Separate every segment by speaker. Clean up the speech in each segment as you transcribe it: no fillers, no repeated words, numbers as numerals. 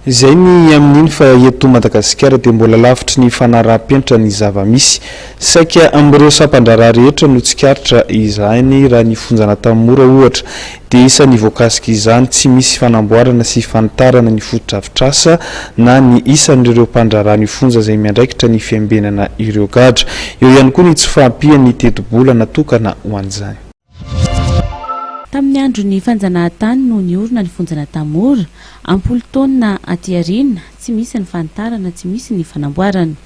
Speaker 1: Izay ny amin'iny fa eto Madagasikara dia mbola lavitry ny fanaraham-penitra ny zava-misy. Saika amin'ireo sampandraharaha rehetra no tsikaritra ihany raha ny fonjan'Antanimora ohatra. Dia isan'ny voakasik'izany tsy misy fanamboarana sy fanitarana ny fotodrafitrasa na ny isan'ireo mpandraharaha ny fonja izay miandraikitra ny fiambenana ireo gadra. Eo ihany koa ny tsy fahampian'ny teti-bola natokana ho an'izany.
Speaker 2: Tamin'ny andro ny fanjanahantany no niorina ny fonjan'Antanimora, ampolo taona aty aoriana, tsy misy ny fanitarana, tsy misy ny fanamboarana.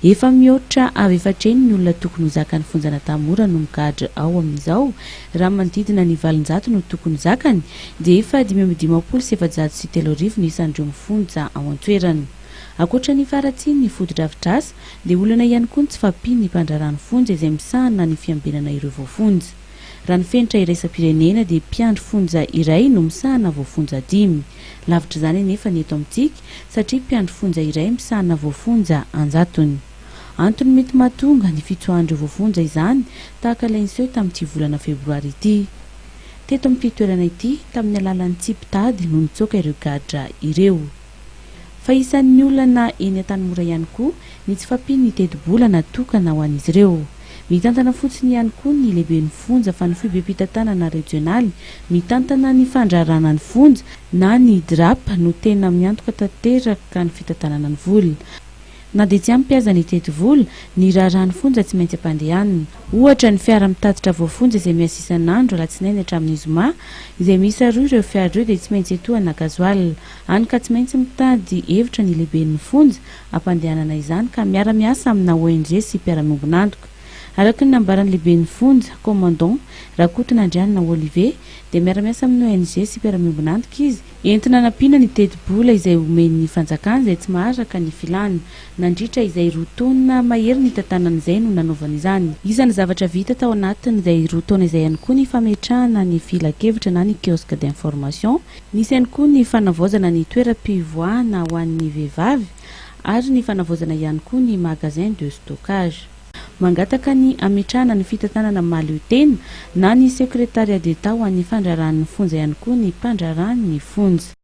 Speaker 2: Efa mihoatra avy efatreny ny olona tokony ho zakany fonjan'Antanimora no migadra ao amin'izao, raha manodidina ny 700 no tokony zakany, dia efa 5,703 ny isan'ireo mifonja ao an-toerany. Akoatra ny faratsiny ny fotodrafitrasa, dia olona ihany koa tsy fampian'ny mpandraharahan'ny fonja izay misahana ny fiambenana ireo voafonja. Raha ny fenitra iraisam-pirenena dia mpiandry fonja iray no misahana voafonja 5. Lavitra izany anefa ny eto amintsika satria mpiandry fonja iray misahana voafonja 100. Antony mety mahatonga ny fitsoahana voafonja izany tahaka ilay niseho tamin'ity volana febroary ity. Teto amin'ity toerana ity tamin'ny alalan'ny tsipitady no nitsoaka ireo gadra ireo. Fa isan'ny olana eny Antanimora ihany koa ny tsy fampian'ny teti-bola natokana ho an'izy ireo. Mitantana fotsiny ihany koa ny lehibe ny fonja fa ny fibe-pitantanana regionaly mitantana ny fandraharahan'ny fonja na ny drapa no tena miantoka tanteraka ny fitantanana ny vola. Na dia tsy ampiaza ny teti-bola, ny raharahan'ny fonja tsy maintsy ampandehanana. Ohatra ny fiara mitatitra voafonja izay miasa isan'andro alatsinainy hatramin'ny zoma, izay miisa 2 ireo fiara ireo dia tsy maintsy etoana gazoalina. Hany ka tsy maintsy mitady hevitra ny lehibe ny fonja ampandehanana izany ka miara-miasa amina ONG sy mpiara-miombonantoka. Araka ny nambaran'ny lehibe ny fonja, commandant Rakoton'Andrianina Olivier, dia miara-miasa amin'ny ONG sy mpiara-miombonantoka izy, entina hanampiana ny teti-bola izay omen'ny fanjakana izay tsy maharaka ny filana. Nandritra izay 2 taona mahery ny tantanan'izay no nanaovana izany. Isan'ny zavatra vita tao anatiny izay 2 taona izay ihany koa ny fametrahana ny filakevitra na ny kiosque d'information, nisy ihany koa ny fanavaozana ny toeram-pivoahana ho an'ny vehivavy ary ny fanavaozana ihany koa ny magasin de stockage. Mangataka ny ametrahana ny fitantanana mahaleo-tena na ny secrétariat d'État ho an'ny fandraharahan'ny fonja ihany koa ny mpandraharahan'ny fonja.